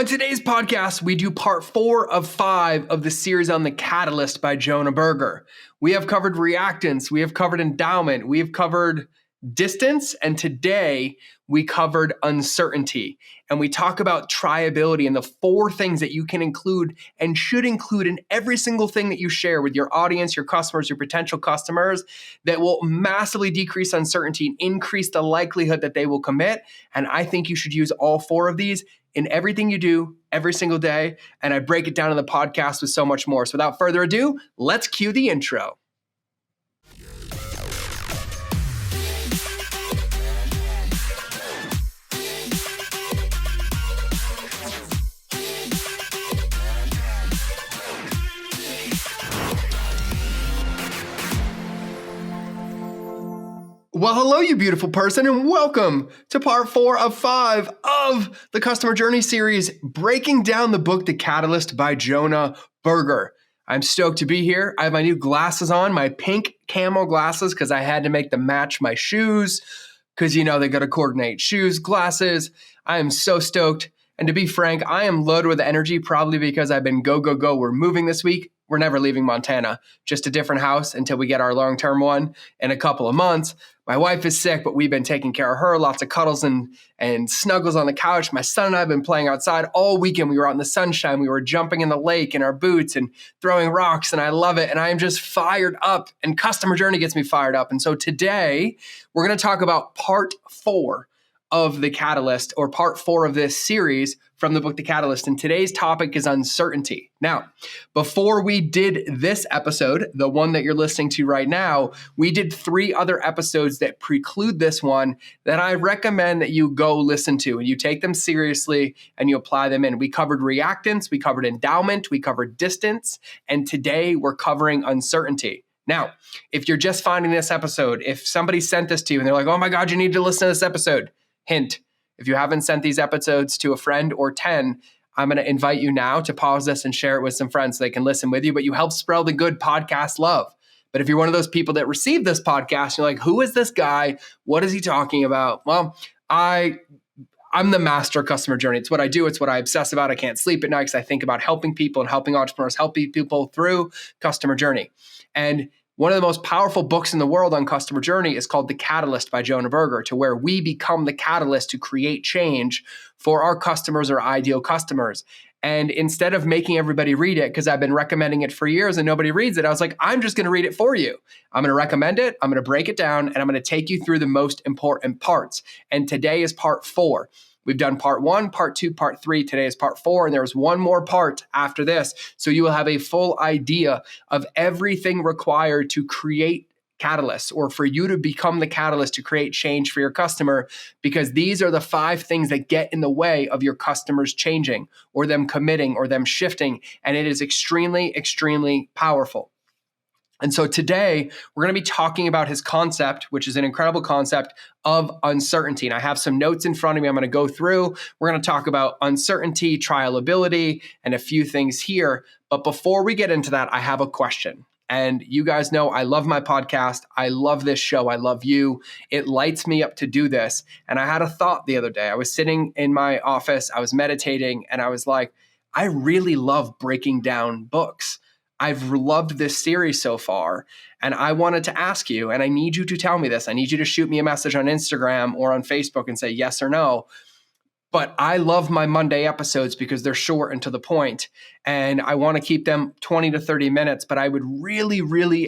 On today's podcast, we do part 4 of 5 of the series on the catalyst by Jonah Berger. We have covered reactance, we have covered endowment, we have covered distance, and today we covered uncertainty. And we talk about triability and the 4 things that you can include and should include in every single thing that you share with your audience, your customers, your potential customers that will massively decrease uncertainty and increase the likelihood that they will commit. And I think you should use all 4 of these in everything you do every single day. And I break it down in the podcast with so much more. So without further ado, let's cue the intro. Well, hello, you beautiful person, and welcome to part 4 of 5 of the Customer Journey series, breaking down the book, The Catalyst by Jonah Berger. I'm stoked to be here. I have my new glasses on, my pink camo glasses, because I had to make them match my shoes, because, you know, they got to coordinate shoes, glasses. I am so stoked. And to be frank, I am loaded with energy, probably because I've been go, go, go. We're moving this week. We're never leaving Montana, just a different house until we get our long-term one in a couple of months. My wife is sick, but we've been taking care of her. Lots of cuddles and snuggles on the couch. My son and I have been playing outside all weekend. We were out in the sunshine. We were jumping in the lake in our boots and throwing rocks, and I love it. And I am just fired up, and Customer Journey gets me fired up. And so today, we're going to talk about part 4 of The Catalyst, or part 4 of this series from the book, The Catalyst. And today's topic is uncertainty. Now, before we did this episode, the one that you're listening to right now, we did 3 other episodes that preclude this one that I recommend that you go listen to and you take them seriously and you apply them in. We covered reactance, we covered endowment, we covered distance, and today we're covering uncertainty. Now, if you're just finding this episode, if somebody sent this to you and they're like, oh my God, you need to listen to this episode. Hint, if you haven't sent these episodes to a friend or 10, I'm going to invite you now to pause this and share it with some friends so they can listen with you, but you help spread the good podcast love. But if you're one of those people that receive this podcast, you're like, who is this guy? What is he talking about? Well, I'm the master of customer journey. It's what I do. It's what I obsess about. I can't sleep at night because I think about helping people and helping entrepreneurs, helping people through customer journey. And one of the most powerful books in the world on customer journey is called The Catalyst by Jonah Berger, to where we become the catalyst to create change for our customers or ideal customers. And instead of making everybody read it, because I've been recommending it for years and nobody reads it, I was like, I'm just going to read it for you. I'm going to recommend it. I'm going to break it down and I'm going to take you through the most important parts. And today is part 4. We've done part 1, part 2, part 3. Today is part 4, and there's one more part after this. So you will have a full idea of everything required to create catalysts, or for you to become the catalyst to create change for your customer, because these are the 5 things that get in the way of your customers changing or them committing or them shifting. And it is extremely, extremely powerful. And so today, we're going to be talking about his concept, which is an incredible concept of uncertainty. And I have some notes in front of me I'm going to go through. We're going to talk about uncertainty, trialability, and a few things here. But before we get into that, I have a question. And you guys know I love my podcast. I love this show. I love you. It lights me up to do this. And I had a thought the other day. I was sitting in my office. I was meditating. And I was like, I really love breaking down books. I've loved this series so far, and I wanted to ask you, and I need you to tell me this. I need you to shoot me a message on Instagram or on Facebook and say yes or no. But I love my Monday episodes because they're short and to the point, and I want to keep them 20 to 30 minutes. But I would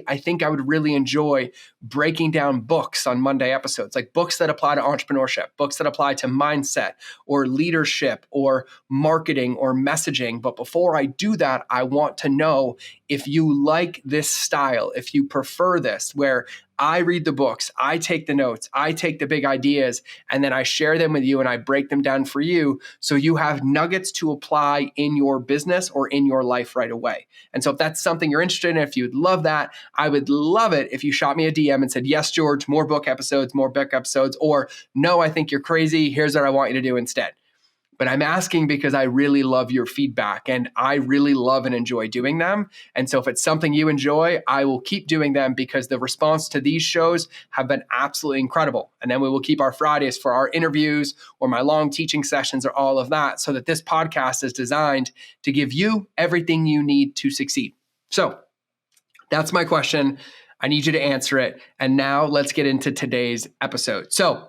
I think I would really enjoy breaking down books on Monday episodes, like books that apply to entrepreneurship, books that apply to mindset or leadership or marketing or messaging. But before I do that, I want to know if you like this style, if you prefer this, where I read the books, I take the notes, I take the big ideas, and then I share them with you and I break them down for you so you have nuggets to apply in your business or in your life right away. And so if that's something you're interested in, if you'd love that, I would love it if you shot me a DM and said, yes, George, more book episodes, or no, I think you're crazy. Here's what I want you to do instead. But I'm asking because I really love your feedback and I really love and enjoy doing them. And so if it's something you enjoy, I will keep doing them because the response to these shows have been absolutely incredible. And then we will keep our Fridays for our interviews or my long teaching sessions or all of that, so that this podcast is designed to give you everything you need to succeed. So that's my question. I need you to answer it. And now let's get into today's episode. So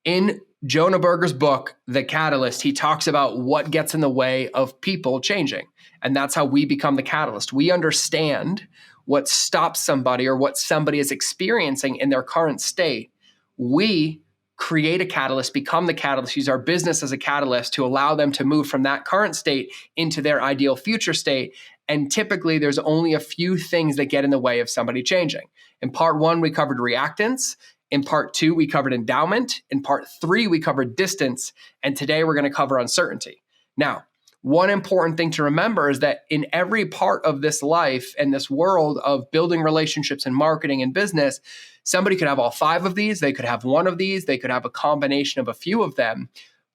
in Jonah Berger's book, The Catalyst, he talks about what gets in the way of people changing. And that's how we become the catalyst. We understand what stops somebody or what somebody is experiencing in their current state. We create a catalyst, become the catalyst, use our business as a catalyst to allow them to move from that current state into their ideal future state. And typically, there's only a few things that get in the way of somebody changing. In part one, we covered reactance. In part two, we covered endowment. In part three, we covered distance. And today we're going to cover uncertainty. Now, one important thing to remember is that in every part of this life and this world of building relationships and marketing and business, somebody could have all five of these. They could have one of these. They could have a combination of a few of them.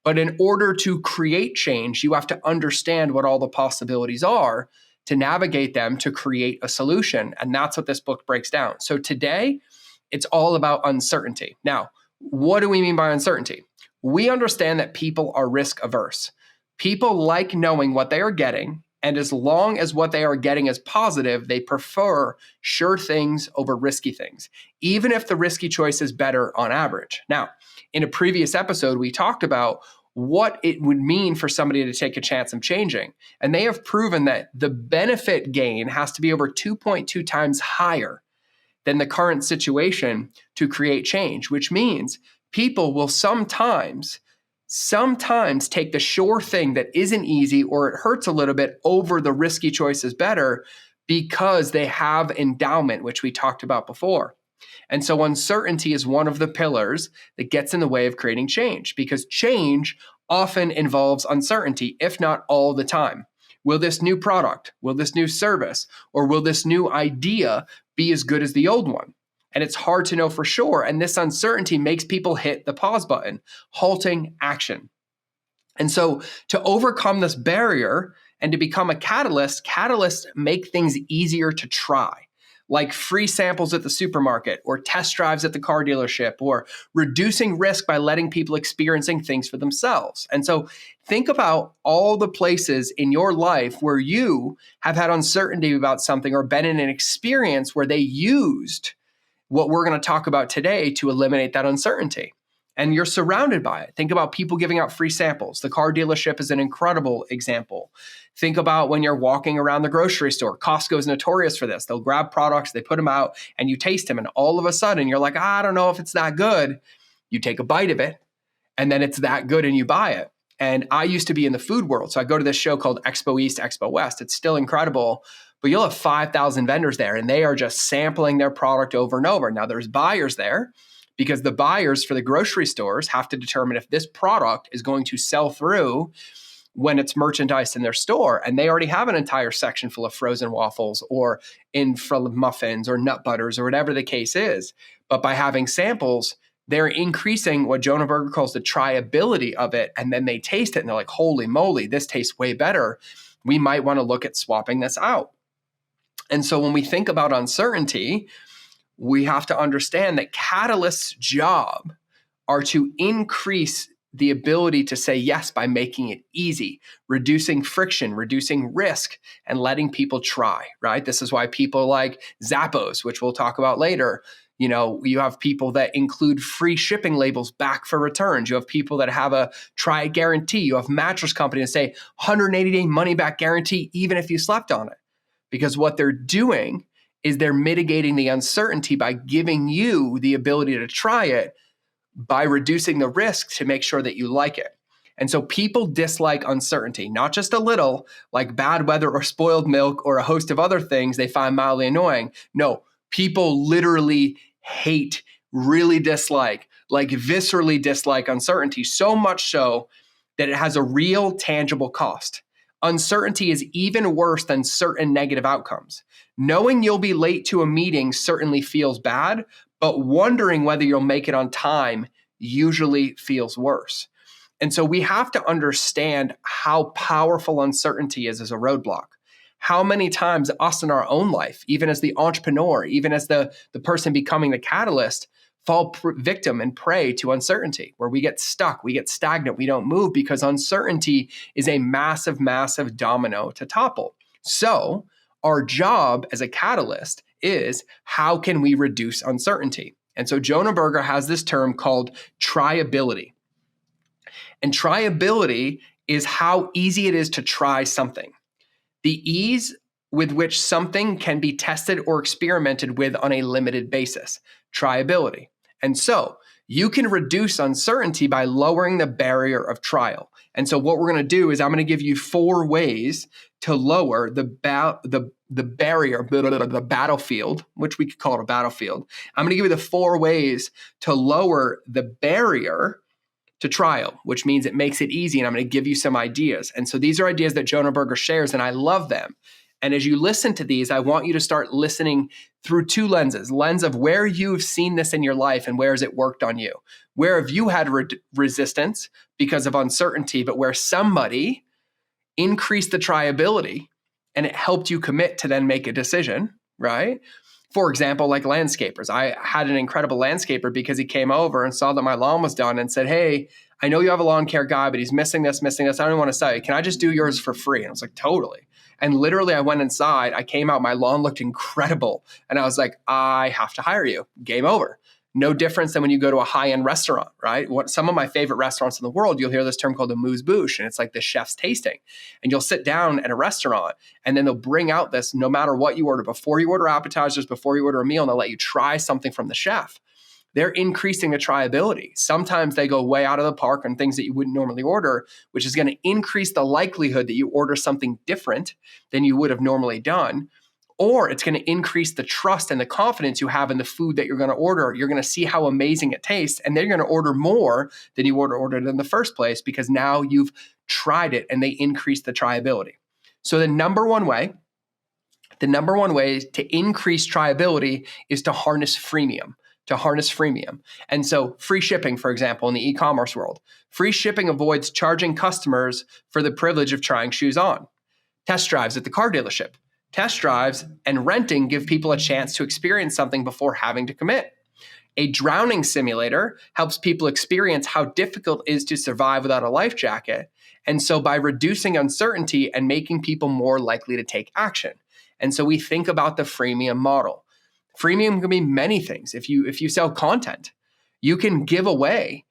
But in order to create change, you have to understand what all the possibilities are to navigate them to create a solution. And that's what this book breaks down. So today, it's all about uncertainty. Now, what do we mean by uncertainty? We understand that people are risk averse. People like knowing what they are getting, and as long as what they are getting is positive, they prefer sure things over risky things, even if the risky choice is better on average. Now, in a previous episode, we talked about what it would mean for somebody to take a chance of changing. And they have proven that the benefit gain has to be over 2.2 times higher than the current situation to create change, which means people will sometimes take the sure thing that isn't easy or it hurts a little bit over the risky choice is better because they have endowment, which we talked about before. And so uncertainty is one of the pillars that gets in the way of creating change, because change often involves uncertainty, if not all the time. Will this new product, will this new service, or will this new idea be as good as the old one? And it's hard to know for sure. And this uncertainty makes people hit the pause button, halting action. And so to overcome this barrier and to become a catalyst, catalysts make things easier to try, like free samples at the supermarket or test drives at the car dealership, or reducing risk by letting people experiencing things for themselves. And so think about all the places in your life where you have had uncertainty about something or been in an experience where they used what we're going to talk about today to eliminate that uncertainty. And you're surrounded by it. Think about people giving out free samples. The car dealership is an incredible example. Think about when you're walking around the grocery store. Costco is notorious for this. They'll grab products, they put them out, and you taste them. And all of a sudden, you're like, I don't know if it's that good. You take a bite of it, and then it's that good, and you buy it. And I used to be in the food world. So I go to this show called Expo East, Expo West. It's still incredible. But you'll have 5,000 vendors there, and they are just sampling their product over and over. Now, there's buyers there, because the buyers for the grocery stores have to determine if this product is going to sell through when it's merchandised in their store. And they already have an entire section full of frozen waffles or full of muffins or nut butters or whatever the case is. But by having samples, they're increasing what Jonah Berger calls the triability of it. And then they taste it and they're like, holy moly, this tastes way better. We might want to look at swapping this out. And so when we think about uncertainty, we have to understand that catalysts' job are to increase the ability to say yes by making it easy, reducing friction, reducing risk, and letting people try, right? This is why people like Zappos, which we'll talk about later. You know, you have people that include free shipping labels back for returns. You have people that have a try it guarantee. You have mattress companies that say 180-day money back guarantee, even if you slept on it. Because what they're doing is they're mitigating the uncertainty by giving you the ability to try it by reducing the risk to make sure that you like it. And so people dislike uncertainty, not just a little, like bad weather or spoiled milk or a host of other things they find mildly annoying. No, people literally hate, really dislike, like viscerally dislike uncertainty, so much so that it has a real tangible cost. Uncertainty is even worse than certain negative outcomes. Knowing you'll be late to a meeting certainly feels bad, but wondering whether you'll make it on time usually feels worse. And so we have to understand how powerful uncertainty is as a roadblock. How many times us in our own life, even as the entrepreneur, even as the person becoming the catalyst, fall victim and prey to uncertainty, where we get stuck, we get stagnant, we don't move because uncertainty is a massive, massive domino to topple. So our job as a catalyst is, how can we reduce uncertainty? And so Jonah Berger has this term called tryability. And tryability is how easy it is to try something. The ease with which something can be tested or experimented with on a limited basis. Tryability. And so you can reduce uncertainty by lowering the barrier of trial. And so what we're going to do is I'm going to give you 4 ways to lower the barrier, the battlefield, which we could call it a battlefield. I'm going to give you the 4 ways to lower the barrier to trial, which means it makes it easy. And I'm going to give you some ideas. And so these are ideas that Jonah Berger shares, and I love them. And as you listen to these, I want you to start listening through 2 lenses. Lens of where you've seen this in your life and where has it worked on you. Where have you had resistance because of uncertainty, but where somebody increased the tryability and it helped you commit to then make a decision, right? For example, like landscapers. I had an incredible landscaper because he came over and saw that my lawn was done and said, hey, I know you have a lawn care guy, but he's missing this. I don't want to sell you. Can I just do yours for free? And I was like, totally. And literally I went inside, I came out, my lawn looked incredible. And I was like, I have to hire you. Game over. No difference than when you go to a high-end restaurant, right? Some of my favorite restaurants in the world, you'll hear this term called a amuse-bouche, and it's like the chef's tasting. And you'll sit down at a restaurant, and then they'll bring out this, no matter what you order, before you order appetizers, before you order a meal, and they'll let you try something from the chef. They're increasing the tryability. Sometimes they go way out of the park on things that you wouldn't normally order, which is going to increase the likelihood that you order something different than you would have normally done. Or it's going to increase the trust and the confidence you have in the food that you're going to order. You're going to see how amazing it tastes, and then you're going to order more than you ordered in the first place because now you've tried it and they increase the tryability. So the number one way to increase tryability is to harness freemium. And so free shipping, for example, in the e-commerce world, free shipping avoids charging customers for the privilege of trying shoes on. Test drives at the car dealership. Test drives and renting give people a chance to experience something before having to commit. A drowning simulator helps people experience how difficult it is to survive without a life jacket. And so by reducing uncertainty and making people more likely to take action. And so we think about the freemium model. Freemium can be many things. If you sell content, you can give away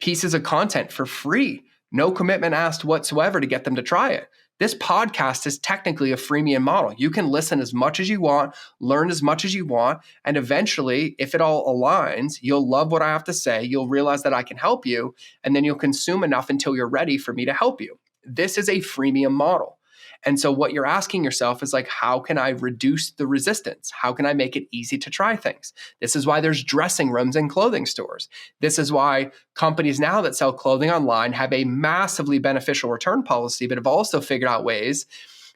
pieces of content for free, no commitment asked whatsoever to get them to try it. This podcast is technically a freemium model. You can listen as much as you want, learn as much as you want, and eventually, if it all aligns, you'll love what I have to say, you'll realize that I can help you, and then you'll consume enough until you're ready for me to help you. This is a freemium model. And so what you're asking yourself is like, how can I reduce the resistance? How can I make it easy to try things? This is why there's dressing rooms in clothing stores. This is why companies now that sell clothing online have a massively beneficial return policy, but have also figured out ways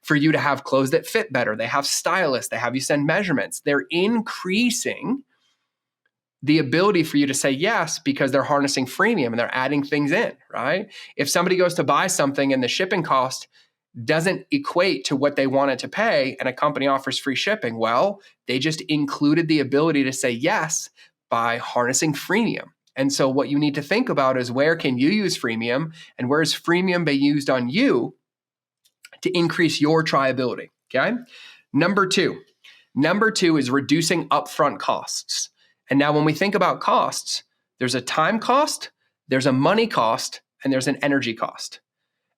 for you to have clothes that fit better. They have stylists. They have you send measurements. They're increasing the ability for you to say yes because they're harnessing freemium and they're adding things in, right? If somebody goes to buy something and the shipping cost doesn't equate to what they wanted to pay and a company offers free shipping, well, they just included the ability to say yes by harnessing freemium. And so what you need to think about is, where can you use freemium and where is freemium being used on you to increase your tryability, okay? Number two is reducing upfront costs. And now when we think about costs, there's a time cost, there's a money cost, and there's an energy cost.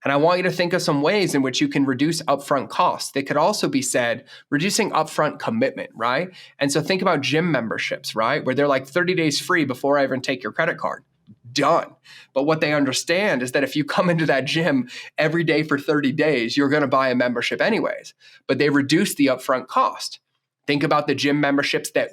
And I want you to think of some ways in which you can reduce upfront costs. They could also be said reducing upfront commitment, right? And so think about gym memberships, right? Where they're like 30 days free before I even take your credit card. Done. But what they understand is that if you come into that gym every day for 30 days, you're going to buy a membership anyways. But they reduce the upfront cost. Think about the gym memberships that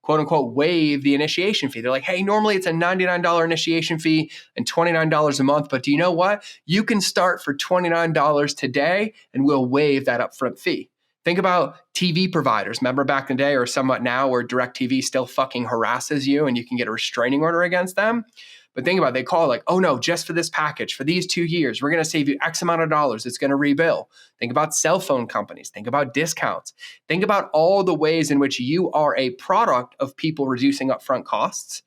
quote unquote, waive the initiation fee. They're like, hey, normally it's a $99 initiation fee and $29 a month. But do you know what? You can start for $29 today and we'll waive that upfront fee. Think about TV providers. Remember back in the day, or somewhat now, where DirecTV still fucking harasses you and you can get a restraining order against them? But think about it, they call it like, oh no, just for this package, for these 2 years, we're going to save you X amount of dollars. It's going to rebill. Think about cell phone companies. Think about discounts. Think about all the ways in which you are a product of people reducing upfront costs.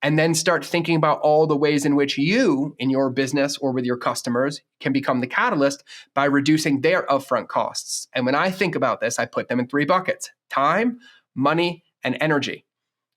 And then start thinking about all the ways in which you, in your business or with your customers, can become the catalyst by reducing their upfront costs. And when I think about this, I put them in 3 buckets: time, money, and energy.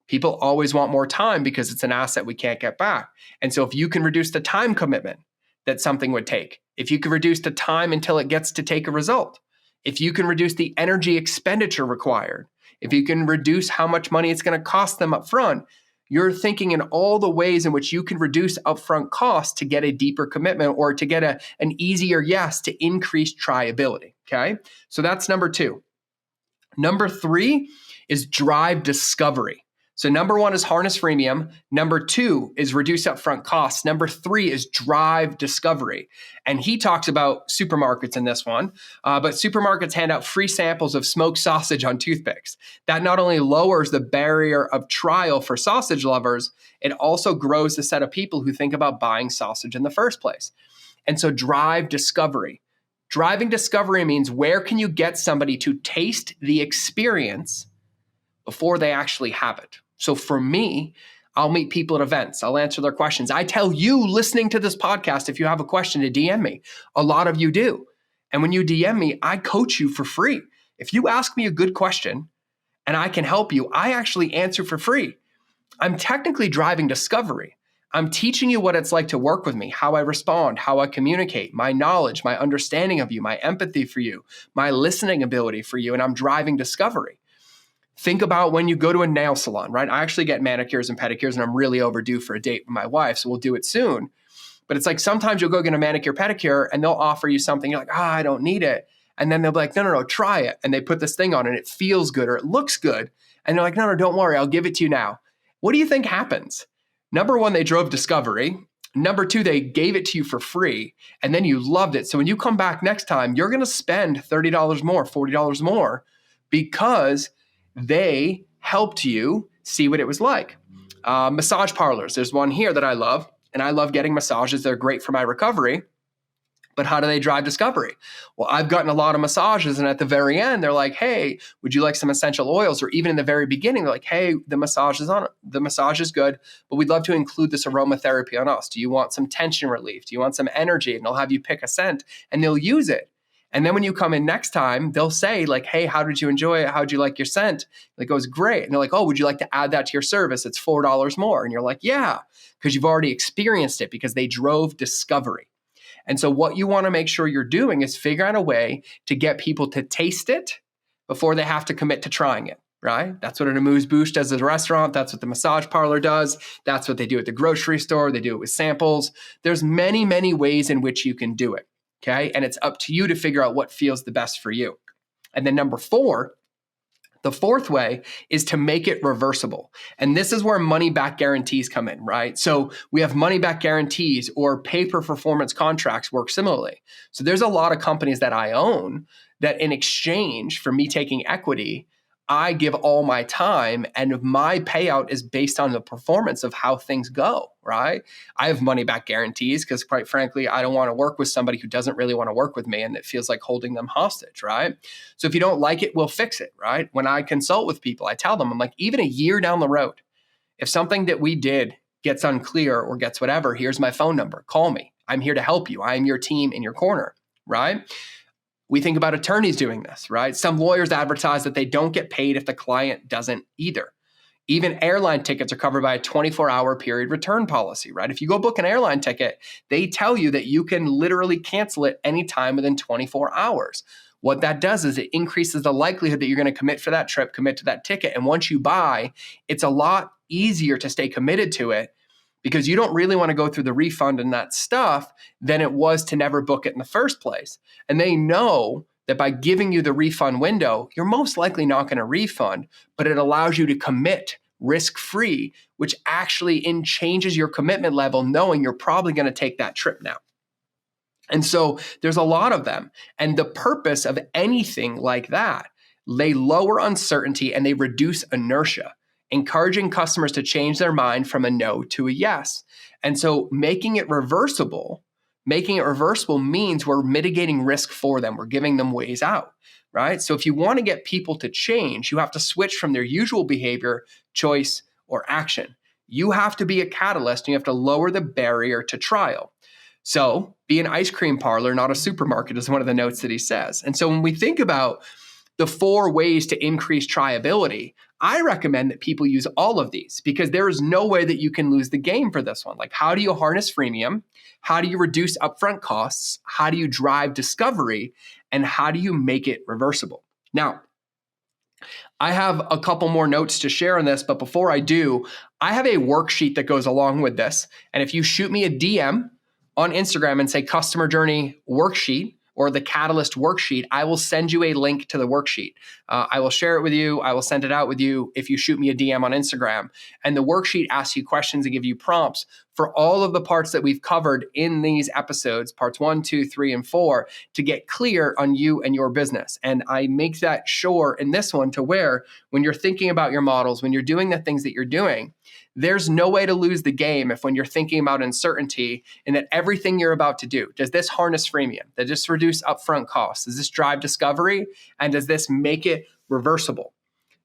People always want more time because it's an asset we can't get back. And so if you can reduce the time commitment that something would take, if you can reduce the time until it gets to take a result, if you can reduce the energy expenditure required, if you can reduce how much money it's going to cost them up front, you're thinking in all the ways in which you can reduce upfront costs to get a deeper commitment or to get an easier yes to increase tryability. Okay. So that's number 2. Number 3 is drive discovery. So number 1 is harness freemium. Number 2 is reduce upfront costs. Number 3 is drive discovery. And he talks about supermarkets in this one, but supermarkets hand out free samples of smoked sausage on toothpicks. That not only lowers the barrier of trial for sausage lovers, it also grows the set of people who think about buying sausage in the first place. And so drive discovery. Driving discovery means where can you get somebody to taste the experience before they actually have it. So for me, I'll meet people at events. I'll answer their questions. I tell you listening to this podcast, if you have a question, to DM me. A lot of you do. And when you DM me, I coach you for free. If you ask me a good question and I can help you, I actually answer for free. I'm technically driving discovery. I'm teaching you what it's like to work with me, how I respond, how I communicate, my knowledge, my understanding of you, my empathy for you, my listening ability for you, and I'm driving discovery. Think about when you go to a nail salon, right? I actually get manicures and pedicures, and I'm really overdue for a date with my wife, so we'll do it soon. But it's like sometimes you'll go get a manicure, pedicure, and they'll offer you something. You're like, I don't need it. And then they'll be like, no, try it. And they put this thing on and it feels good or it looks good. And they're like, no, don't worry, I'll give it to you now. What do you think happens? Number 1, they drove discovery. Number 2, they gave it to you for free, and then you loved it. So when you come back next time, you're going to spend $30 more, $40 more because they helped you see what it was like. Massage parlors. There's one here that I love, and I love getting massages. They're great for my recovery. But how do they drive discovery? Well, I've gotten a lot of massages, and at the very end, they're like, hey, would you like some essential oils? Or even in the very beginning, they're like, hey, the massage is good, but we'd love to include this aromatherapy on us. Do you want some tension relief? Do you want some energy? And they'll have you pick a scent, and they'll use it. And then when you come in next time, they'll say like, hey, how did you enjoy it? How'd you like your scent? It goes great. And they're like, oh, would you like to add that to your service? It's $4 more. And you're like, yeah, because you've already experienced it because they drove discovery. And so what you want to make sure you're doing is figure out a way to get people to taste it before they have to commit to trying it, right? That's what an amuse-bouche does at a restaurant. That's what the massage parlor does. That's what they do at the grocery store. They do it with samples. There's many, many ways in which you can do it. Okay. And it's up to you to figure out what feels the best for you. And then number 4, the 4th way is to make it reversible. And this is where money back guarantees come in, right? So we have money back guarantees or pay-per-performance contracts work similarly. So there's a lot of companies that I own that in exchange for me taking equity, I give all my time and my payout is based on the performance of how things go, right? I have money back guarantees because quite frankly, I don't want to work with somebody who doesn't really want to work with me and it feels like holding them hostage, right? So if you don't like it, we'll fix it, right? When I consult with people, I tell them, I'm like, even a year down the road, if something that we did gets unclear or gets whatever, here's my phone number, call me. I'm here to help you. I am your team in your corner, right? We think about attorneys doing this, right? Some lawyers advertise that they don't get paid if the client doesn't either. Even airline tickets are covered by a 24-hour period return policy, right? If you go book an airline ticket, they tell you that you can literally cancel it anytime within 24 hours. What that does is it increases the likelihood that you're going to commit for that trip, commit to that ticket. And once you buy, it's a lot easier to stay committed to it because you don't really want to go through the refund and that stuff than it was to never book it in the first place. And they know that by giving you the refund window, you're most likely not going to refund, but it allows you to commit risk-free, which actually changes your commitment level, knowing you're probably going to take that trip now. And so there's a lot of them. And the purpose of anything like that, they lower uncertainty and they reduce inertia, encouraging customers to change their mind from a no to a yes. And so making it reversible means we're mitigating risk for them. We're giving them ways out, right? So if you want to get people to change, you have to switch from their usual behavior, choice, or action. You have to be a catalyst and you have to lower the barrier to trial. So be an ice cream parlor, not a supermarket, is one of the notes that he says. And so when we think about the 4 ways to increase triability, I recommend that people use all of these because there is no way that you can lose the game for this one. Like, how do you harness freemium? How do you reduce upfront costs? How do you drive discovery? And how do you make it reversible? Now, I have a couple more notes to share on this, but before I do, I have a worksheet that goes along with this. And if you shoot me a DM on Instagram and say customer journey worksheet or the Catalyst worksheet, I will send you a link to the worksheet. I will share it with you. I will send it out with you if you shoot me a DM on Instagram. And the worksheet asks you questions and give you prompts for all of the parts that we've covered in these episodes, parts 1, 2, 3, and 4, to get clear on you and your business. And I make that sure in this one to where when you're thinking about your models, when you're doing the things that you're doing, there's no way to lose the game if when you're thinking about uncertainty and that everything you're about to do, does this harness freemium? Does this reduce upfront costs? Does this drive discovery? And does this make it reversible?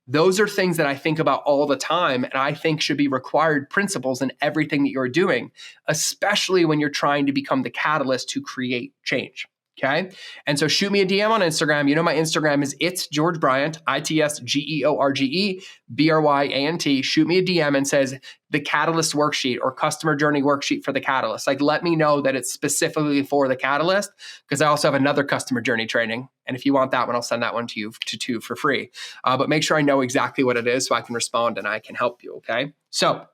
Those are things that I think about all the time and I think should be required principles in everything that you're doing, especially when you're trying to become the catalyst to create change. Okay. And so shoot me a DM on Instagram. You know, my Instagram is It's George Bryant, ITSGeorgeBryant. Shoot me a DM and says the Catalyst worksheet or customer journey worksheet for the Catalyst. Like, let me know that it's specifically for the Catalyst because I also have another customer journey training. And if you want that one, I'll send that one to you too for free. But make sure I know exactly what it is so I can respond and I can help you. Okay. So a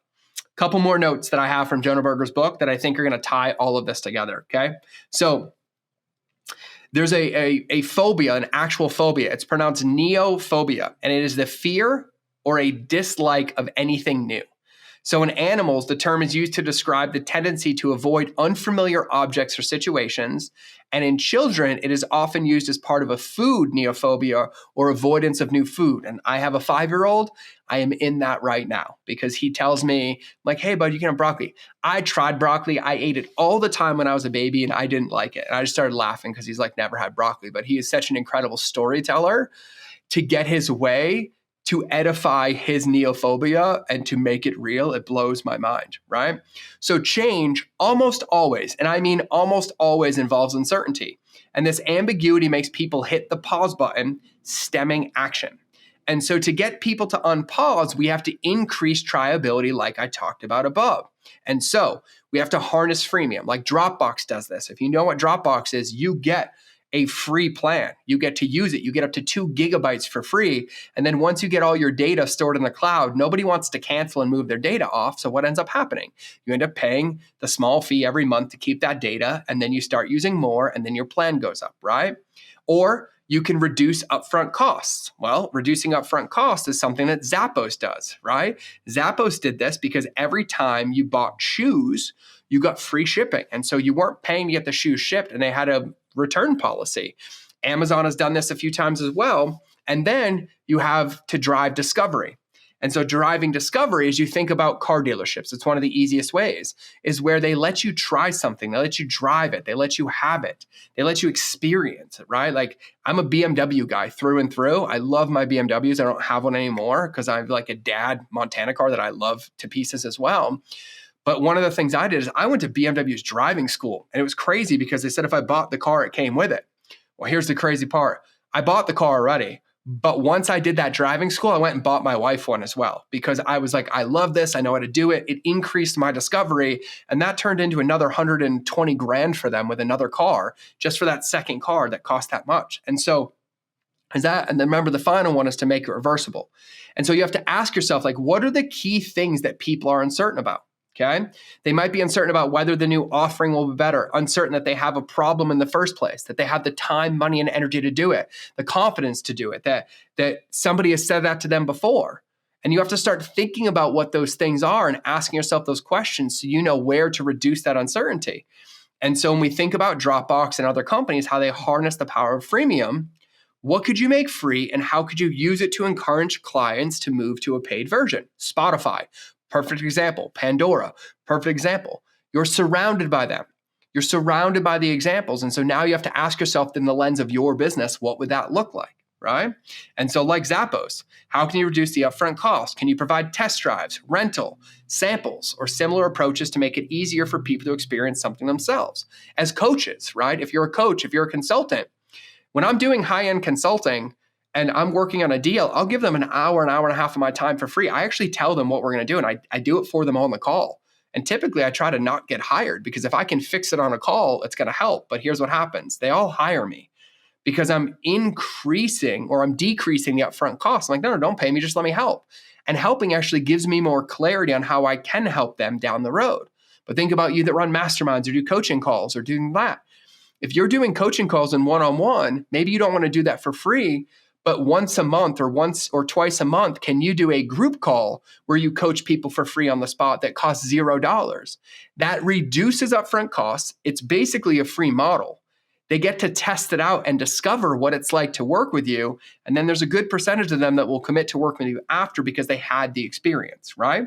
couple more notes that I have from Jonah Berger's book that I think are going to tie all of this together. Okay. So there's a phobia, an actual phobia. It's pronounced neophobia, and it is the fear or a dislike of anything new. So in animals, the term is used to describe the tendency to avoid unfamiliar objects or situations. And in children, it is often used as part of a food neophobia or avoidance of new food. And I have a 5-year-old. I am in that right now because he tells me like, hey, bud, you can have broccoli. I tried broccoli. I ate it all the time when I was a baby and I didn't like it. And I just started laughing because he's like never had broccoli, but he is such an incredible storyteller to get his way to edify his neophobia and to make it real. It blows my mind, right? So change almost always, and I mean almost always, involves uncertainty. And this ambiguity makes people hit the pause button, stemming action. And so to get people to unpause, we have to increase triability like I talked about above. And so we have to harness freemium, like Dropbox does this. If you know what Dropbox is, you get a free plan. You get to use it. You get up to 2 gigabytes for free. And then once you get all your data stored in the cloud, nobody wants to cancel and move their data off. So what ends up happening? You end up paying the small fee every month to keep that data. And then you start using more and then your plan goes up, right? Or you can reduce upfront costs. Well, reducing upfront costs is something that Zappos does, right? Zappos did this because every time you bought shoes, you got free shipping. And so you weren't paying to get the shoes shipped and they had a return policy. Amazon has done this a few times as well. And then you have to drive discovery. And so driving discovery, as you think about car dealerships, it's one of the easiest ways, is where they let you try something. They let you drive it. They let you have it. They let you experience it, right? Like I'm a BMW guy through and through. I love my BMWs. I don't have one anymore because I have like a dad Montana car that I love to pieces as well. But one of the things I did is I went to BMW's driving school. And it was crazy because they said if I bought the car, it came with it. Well, here's the crazy part. I bought the car already. But once I did that driving school, I went and bought my wife one as well because I was like, I love this. I know how to do it. It increased my discovery. And that turned into another 120 grand for them with another car, just for that second car that cost that much. And so and then remember, the final one is to make it reversible. And so you have to ask yourself, like, what are the key things that people are uncertain about? Okay. They might be uncertain about whether the new offering will be better, uncertain that they have a problem in the first place, that they have the time, money, and energy to do it, the confidence to do it, that somebody has said that to them before. And you have to start thinking about what those things are and asking yourself those questions so you know where to reduce that uncertainty. And so when we think about Dropbox and other companies, how they harness the power of freemium, what could you make free and how could you use it to encourage clients to move to a paid version? Spotify. Perfect example. Pandora, perfect example. You're surrounded by them. You're surrounded by the examples. And so now you have to ask yourself in the lens of your business, what would that look like? Right? And so like Zappos, how can you reduce the upfront cost? Can you provide test drives, rental, samples, or similar approaches to make it easier for people to experience something themselves? As coaches, right? If you're a coach, if you're a consultant, when I'm doing high-end consulting and I'm working on a deal, I'll give them an hour and a half of my time for free. I actually tell them what we're going to do, and I do it for them on the call. And typically I try to not get hired because if I can fix it on a call, it's going to help. But here's what happens. They all hire me because I'm increasing or I'm decreasing the upfront cost. I'm like, no, don't pay me, just let me help. And helping actually gives me more clarity on how I can help them down the road. But think about you that run masterminds or do coaching calls or doing that. If you're doing coaching calls in one-on-one, maybe you don't want to do that for free, but once a month or once or twice a month, can you do a group call where you coach people for free on the spot that costs $0? That reduces upfront costs. It's basically a free model. They get to test it out and discover what it's like to work with you. And then there's a good percentage of them that will commit to work with you after because they had the experience, right?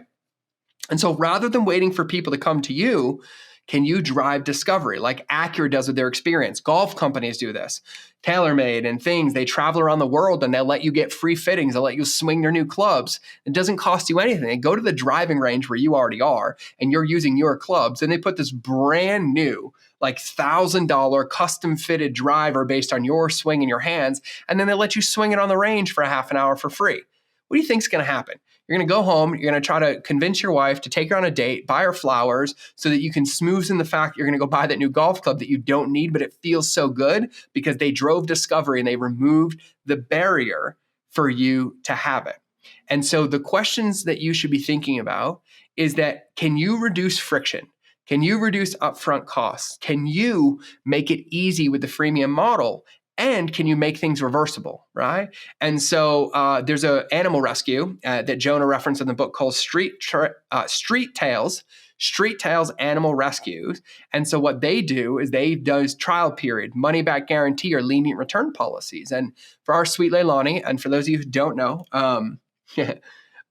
And so rather than waiting for people to come to you, can you drive discovery like Acura does with their experience? Golf companies do this. TaylorMade and things, they travel around the world and they'll let you get free fittings. They'll let you swing their new clubs. It doesn't cost you anything. They go to the driving range where you already are and you're using your clubs and they put this brand new like $1,000 custom fitted driver based on your swing in your hands. And then they let you swing it on the range for a half an hour for free. What do you think is going to happen? You're going to go home, you're going to try to convince your wife to take her on a date, buy her flowers so that you can smoothen the fact you're going to go buy that new golf club that you don't need, but it feels so good because they drove discovery and they removed the barrier for you to have it. And so the questions that you should be thinking about is that, can you reduce friction? Can you reduce upfront costs? Can you make it easy with the freemium model? And can you make things reversible, right? And so there's an animal rescue that Jonah referenced in the book called Street Tales Animal Rescues. And so what they do is they do trial period, money back guarantee, or lenient return policies. And for our sweet Leilani, and for those of you who don't know,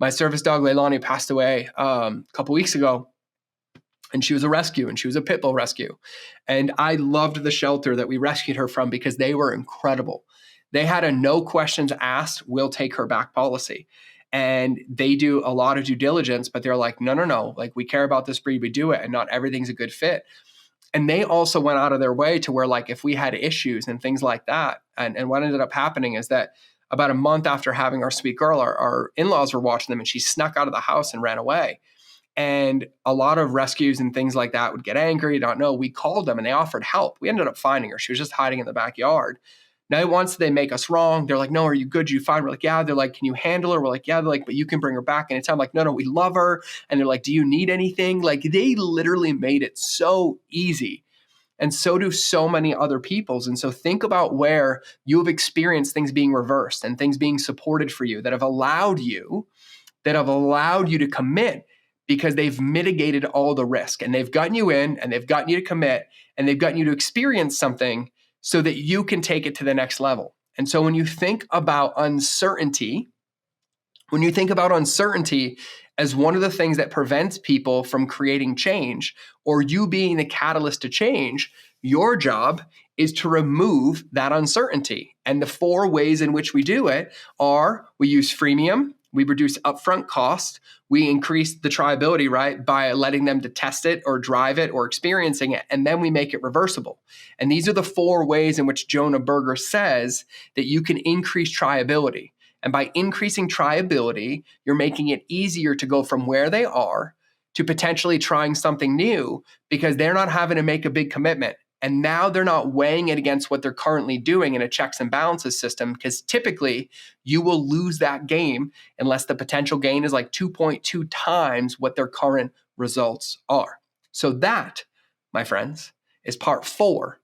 my service dog Leilani passed away a couple weeks ago. And she was a rescue, and she was a pit bull rescue. And I loved the shelter that we rescued her from because they were incredible. They had a no questions asked, we'll take her back policy. And they do a lot of due diligence, but they're like, no. Like, we care about this breed, we do it, and not everything's a good fit. And they also went out of their way to where, like, if we had issues and things like that, and what ended up happening is that about a month after having our sweet girl, our in-laws were watching them, and she snuck out of the house and ran away. And a lot of rescues and things like that would get angry, don't know. We called them and they offered help. We ended up finding her. She was just hiding in the backyard. Now, once they make us wrong, they're like, no, are you good? Are you fine? We're like, yeah. They're like, can you handle her? We're like, yeah. They're like, but you can bring her back anytime. Like, no, we love her. And they're like, do you need anything? Like, they literally made it so easy. And so do so many other people's. And so think about where you have experienced things being reversed and things being supported for you that have allowed you to commit, because they've mitigated all the risk and they've gotten you in and they've gotten you to commit and they've gotten you to experience something so that you can take it to the next level. And so when you think about uncertainty as one of the things that prevents people from creating change or you being the catalyst to change, your job is to remove that uncertainty. And the 4 ways in which we do it are: we use freemium, we reduce upfront cost, we increase the triability, right, by letting them to test it or drive it or experiencing it, and then we make it reversible. And these are the 4 ways in which Jonah Berger says that you can increase triability. And by increasing triability, you're making it easier to go from where they are to potentially trying something new because they're not having to make a big commitment. And now they're not weighing it against what they're currently doing in a checks and balances system, because typically you will lose that game unless the potential gain is like 2.2 times what their current results are. So that, my friends, is part 4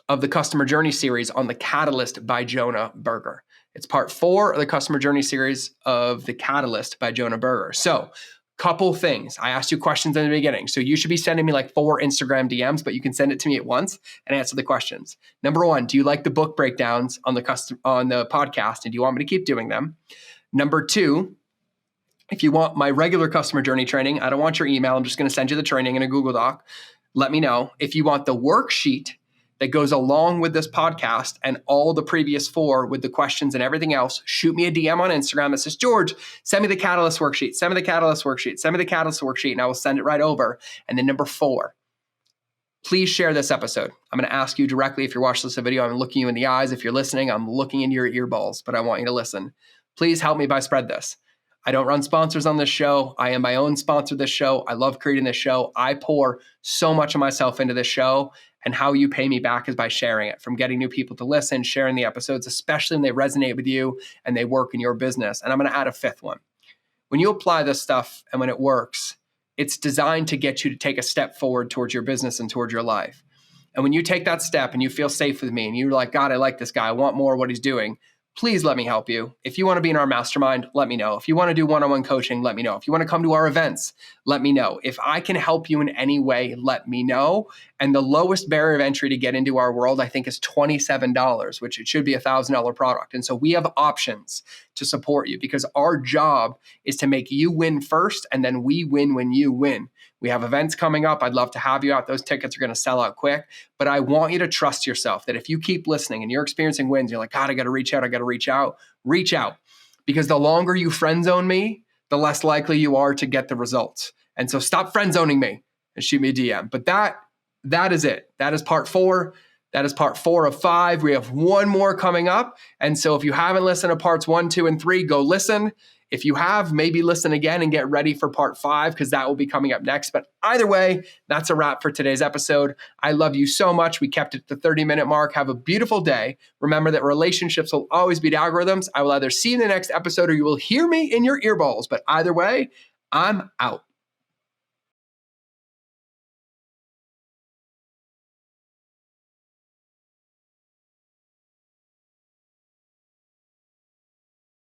of the Customer Journey series on The Catalyst by Jonah Berger. It's part 4 of the Customer Journey series of The Catalyst by Jonah Berger. So, couple things. I asked you questions in the beginning. So you should be sending me like 4 Instagram DMs, but you can send it to me at once and answer the questions. Number 1, do you like the book breakdowns on the podcast? And do you want me to keep doing them? Number 2, If you want my regular customer journey training, I don't want your email. I'm just going to send you the training in a Google Doc. Let me know. If you want the worksheet that goes along with this podcast and all the previous 4 with the questions and everything else, shoot me a DM on Instagram that says, George, send me the Catalyst worksheet, send me the Catalyst worksheet, send me the Catalyst worksheet, and I will send it right over. And then number 4, please share this episode. I'm going to ask you directly if you're watching this video. I'm looking you in the eyes. If you're listening, I'm looking into your earballs, but I want you to listen. Please help me by spread this. I don't run sponsors on this show. I am my own sponsor of this show. I love creating this show. I pour so much of myself into this show, and how you pay me back is by sharing it, from getting new people to listen, sharing the episodes, especially when they resonate with you and they work in your business. And I'm going to add a 5th one. When you apply this stuff and when it works, it's designed to get you to take a step forward towards your business and towards your life. And when you take that step and you feel safe with me and you're like, God, I like this guy, I want more of what he's doing, please let me help you. If you want to be in our mastermind, let me know. If you want to do one-on-one coaching, let me know. If you want to come to our events, let me know. If I can help you in any way, let me know. And the lowest barrier of entry to get into our world, I think, is $27, which it should be a $1,000 product. And so we have options to support you, because our job is to make you win first, and then we win when you win. We have events coming up. I'd love to have you out. Those tickets are going to sell out quick. But I want you to trust yourself that if you keep listening and you're experiencing wins, you're like, God, I got to reach out. Reach out. Because the longer you friend zone me, the less likely you are to get the results. And so stop friend zoning me and shoot me a DM. But that is it. That is part 4. That is part 4 of 5. We have one more coming up. And so if you haven't listened to parts 1, 2, and 3, go listen. If you have, maybe listen again and get ready for part 5, because that will be coming up next. But either way, that's a wrap for today's episode. I love you so much. We kept it to the 30-minute mark. Have a beautiful day. Remember that relationships will always beat algorithms. I will either see you in the next episode or you will hear me in your earballs. But either way, I'm out.